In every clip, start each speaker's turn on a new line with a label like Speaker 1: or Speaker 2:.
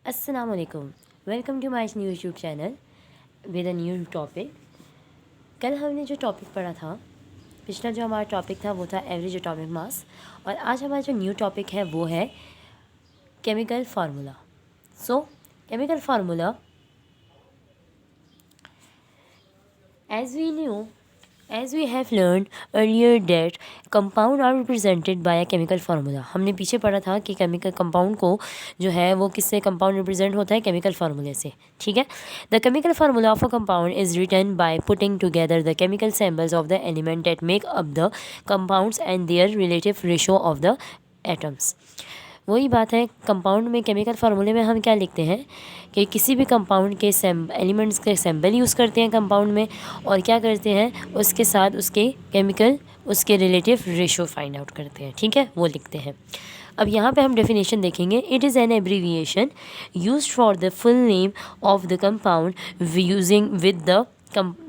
Speaker 1: अस्सलाम वालेकुम। Welcome to my new YouTube channel with a new topic. कल हमने जो टॉपिक पढ़ा था, पिछला जो हमारा टॉपिक था वो था एवरेज एटॉमिक मास, और आज हमारा जो न्यू टॉपिक है वो है chemical formula. So chemical formula, as we have learned earlier that compound are represented by a chemical formula। हमने पीछे पढ़ा था कि केमिकल कंपाउंड को जो है वो किससे कंपाउंड रिप्रेजेंट होता है, केमिकल फार्मूले से। ठीक है, the chemical formula of a compound is written by putting together the chemical symbols of the element that make up the compounds and their relative ratio of the atoms. वही बात है, compound में chemical फार्मूले में हम क्या लिखते हैं कि किसी भी कंपाउंड के एलिमेंट्स के सैम्बल यूज़ करते हैं कंपाउंड में, और क्या करते हैं उसके साथ उसके केमिकल उसके रिलेटिव रेशो फाइंड आउट करते हैं। ठीक है, वो लिखते हैं। अब यहाँ पे हम डेफिनेशन देखेंगे। It is an abbreviation used for the full name of the compound using with the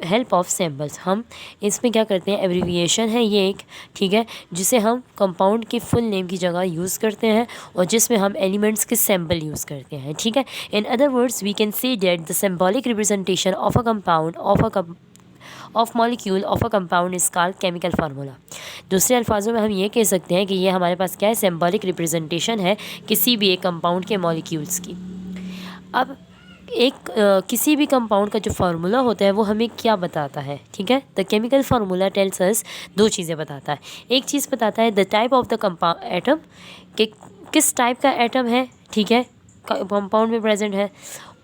Speaker 1: help of symbols. हम इसमें क्या करते हैं, एब्रीविएशन है ये एक, ठीक है, जिसे हम कंपाउंड के फुल नेम की जगह यूज़ करते हैं और जिसमें हम एलिमेंट्स के सिंबल यूज़ करते हैं। ठीक है, in other words we can say that the symbolic representation of a compound of molecule of a compound is called chemical formula. दूसरे अल्फाजों में हम ये कह सकते हैं कि ये हमारे पास क्या है, सिंबॉलिक रिप्रेजेंटेशन है किसी भी एक कंपाउंड के मॉलिक्यूल्स की। अब किसी भी कंपाउंड का जो फार्मूला होता है वो हमें क्या बताता है, ठीक है। The chemical formula tells us दो चीज़ें बताता है। एक चीज़ बताता है the type of the compound atom, कि किस टाइप का एटम है, ठीक है, कंपाउंड में प्रेजेंट है।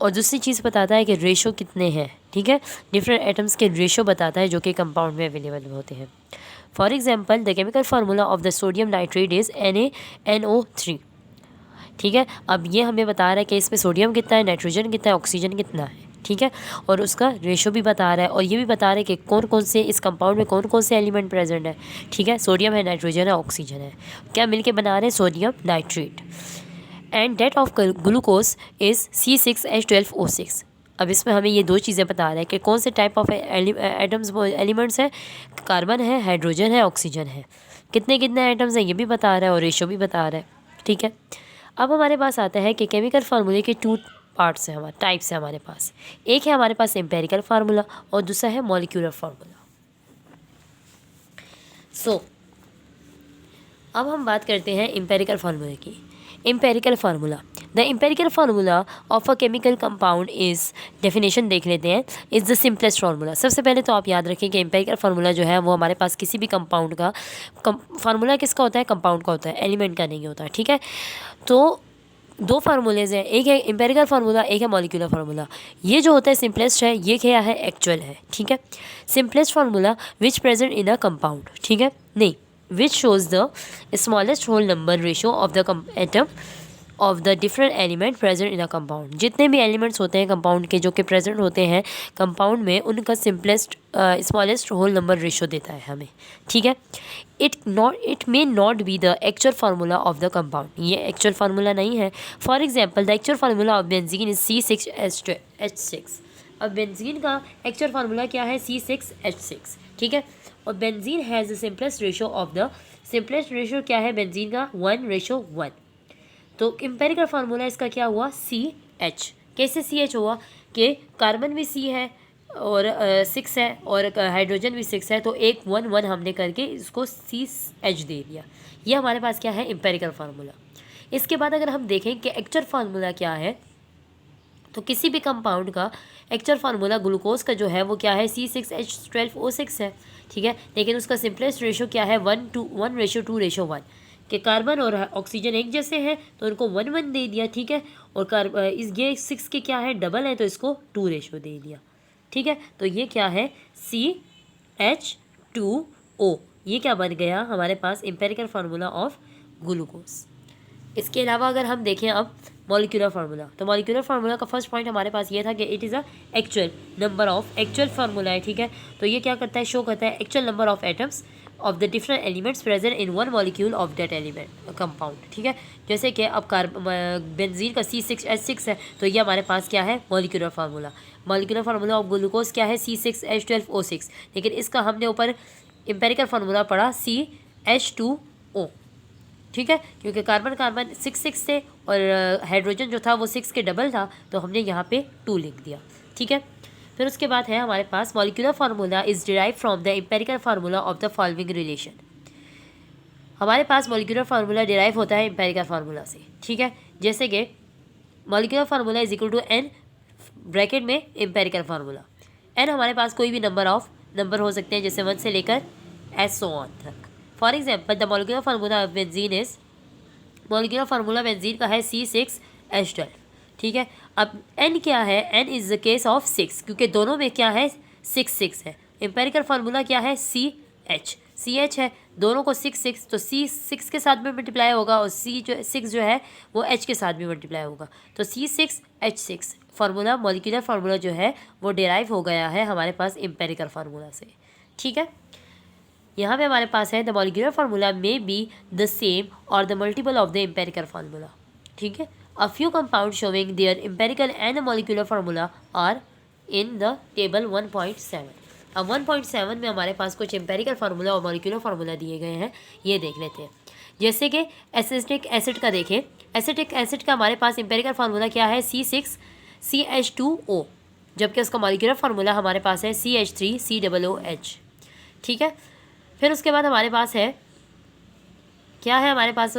Speaker 1: और दूसरी चीज़ बताता है कि रेशो कितने हैं, ठीक है, डिफरेंट एटम्स के रेशो बताता है जो कि कंपाउंड में अवेलेबल होते हैं। For example the chemical formula of the sodium nitrate is NaNO3। ठीक है, अब ये हमें बता रहा है कि इसमें सोडियम कितना है, नाइट्रोजन कितना है, ऑक्सीजन कितना है, ठीक है, और उसका रेशो भी बता रहा है, और ये भी बता रहा है कि कौन कौन से इस कंपाउंड में कौन कौन से एलिमेंट प्रेजेंट है। ठीक है, सोडियम है, नाइट्रोजन है, ऑक्सीजन है, क्या मिलके बना रहे हैं sodium nitrate. And that of glucose is C6H12O6। अब इसमें हमें ये दो चीज़ें बता रहा है कि कौन से टाइप ऑफ एटम्स एलिमेंट्स हैं, कार्बन है, हाइड्रोजन है, ऑक्सीजन है, कितने कितने एटम्स हैं ये भी बता रहा है और रेशो भी बता रहा है। ठीक है, अब हमारे पास आता है कि केमिकल फार्मूले के टू पार्ट्स हैं, हमारे टाइप्स हैं हमारे पास। एक है हमारे पास एम्पेरिकल फार्मूला और दूसरा है मॉलिक्यूलर फार्मूला। अब हम बात करते हैं एम्पेरिकल फार्मूले की। Empirical formula, the empirical formula of a chemical compound is, definition देख लेते हैं, इज़ द सिंपलेस्ट फार्मूला। सबसे पहले तो आप याद रखें कि एम्पेरिकल फार्मूला जो है वो हमारे पास किसी भी कंपाउंड का फार्मूला किसका होता है, कंपाउंड का होता है, एलिमेंट का नहीं होता। ठीक है, तो दो फार्मूलेज हैं, एक है एम्पेरिकल फार्मूला, एक है मॉलिक्यूलर फार्मूला। ये जो होता है सिंपलेस्ट है, ये क्या है, एक्चुअल है। ठीक है, simplest formula which present in a compound, ठीक है, नहीं, which shows the smallest whole number ratio of the atom of the different element present in a compound। जितने भी एलिमेंट्स होते हैं कंपाउंड के जो कि प्रेजेंट होते हैं कंपाउंड में, उनका simplest smallest whole number ratio देता है हमें। ठीक है, it may not be the actual formula of the compound, ये एक्चुअल फार्मूला नहीं है। For example the actual formula of benzene is C6H6। अब बेंजीन का एक्चुअल फार्मूला क्या है, C6H6। ठीक है, और benzene has the simplest ratio of the, simplest ratio क्या है बेंजीन का, 1:1। तो एम्पेरिकल फार्मूला इसका क्या हुआ, CH। कैसे CH हुआ कि कार्बन भी C है और 6 है और हाइड्रोजन भी 6 है, तो एक 1:1 हमने करके इसको CH दे दिया। ये हमारे पास क्या है, एम्पेरिकल फार्मूला। इसके बाद अगर हम देखें कि एक्चुअल फार्मूला क्या है, तो किसी भी कंपाउंड का एक्चुअल फार्मूला ग्लूकोज का जो है वो क्या है, C6H12O6 है। ठीक है, लेकिन उसका सिंपलेस्ट रेशो क्या है, 1:2:1 कि कार्बन और ऑक्सीजन एक जैसे हैं तो उनको 1:1 दे दिया। ठीक है, और ये 6 के क्या है, डबल है, तो इसको 2 रेशो दे दिया। ठीक है, तो ये क्या है, CH2O। ये क्या बन गया हमारे पास, एम्पेरिकल फार्मूला ऑफ ग्लूकोज। इसके अलावा अगर हम देखें अब मॉलिक्यूलर फार्मूला, तो मॉलिक्यूलर फार्मूला का फर्स्ट पॉइंट हमारे पास ये था कि it is a actual number of, actual formula है। ठीक है, तो ये क्या करता है, शो करता है actual number of atoms of the different elements present in one molecule of that element compound. ठीक है, जैसे कि अब बेंजीन का C6H6 है, तो ये हमारे पास क्या है, molecular formula. Molecular formula of glucose क्या है, C6H12O6, लेकिन इसका हमने ऊपर एम्पेरिकल फार्मूला पढ़ा CH2O। ठीक है, क्योंकि कार्बन कार्बन 6 थे और हाइड्रोजन जो था वो 6 के डबल था, तो हमने यहाँ पे 2 लिख दिया। ठीक है, फिर उसके बाद है हमारे पास molecular formula is derive from the empirical formula of the following relation. हमारे पास मॉलिक्यूलर फार्मूला डिराइव होता है एम्पेरिकल फार्मूला से। ठीक है, जैसे कि molecular formula is equal to n bracket में एम्पेरिकल फार्मूला। एन हमारे पास कोई भी नंबर हो सकते हैं, जैसे 1 से लेकर एस सो ऑन तक। For example the molecular formula of benzene is, molecular formula benzene का है C6H12। ठीक है, अब एन क्या है, n is the case of 6, क्योंकि दोनों में क्या है 6 है। एम्पेरिकल फार्मूला क्या है CH है, दोनों को 6 तो C 6 के साथ में मल्टीप्लाई होगा और C6 जो है वो H के साथ भी मल्टीप्लाई होगा, तो C6H6 फार्मूला मॉलिक्यूलर फार्मूला जो है वो डिराइव हो गया है हमारे पास एम्पेरिकल फार्मूला से। ठीक है, यहाँ पे हमारे पास है the molecular formula may be the same और the multiple of the empirical formula. ठीक है, a few compound showing their empirical and molecular formula are in the table 1.7। अब 1.7 में हमारे पास कुछ एम्पेरिकल फार्मूला और मॉलिक्यूलर फार्मूला दिए गए हैं, ये देख लेते हैं। जैसे कि एसिटिक एसिड का देखें, एसिटिक एसिड का हमारे पास एम्पेरिकल फार्मूला क्या है C6CH2O, जबकि उसका मॉलिक्यूलर फार्मूला हमारे पास है CH3COOH। ठीक है, फिर उसके बाद हमारे पास है क्या है, हमारे पास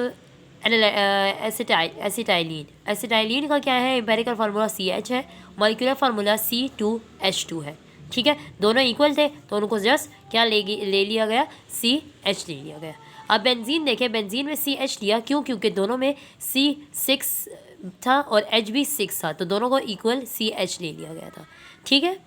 Speaker 1: एसिटाइलिन का क्या है एम्पेरिकल फार्मूला CH है, मॉलिक्यूलर फार्मूला C2H2 है। ठीक है, दोनों इक्वल थे तो उनको जस्ट क्या ले लिया गया, CH ले लिया गया। अब बेंजीन देखें, बेंजीन में CH लिया क्यों, क्योंकि दोनों में C6 था और H भी 6 था, तो दोनों को इक्वल CH ले लिया गया था। ठीक है,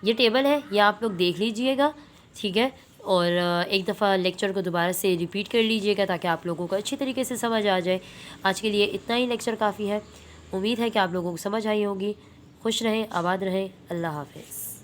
Speaker 1: ये टेबल है, ये आप लोग देख लीजिएगा। ठीक है, और एक दफ़ा लेक्चर को दोबारा से रिपीट कर लीजिएगा ताकि आप लोगों को अच्छी तरीके से समझ आ जाए। आज के लिए इतना ही लेक्चर काफ़ी है। उम्मीद है कि आप लोगों को समझ आई होगी। खुश रहें, आबाद रहें, अल्लाह हाफ़िज़।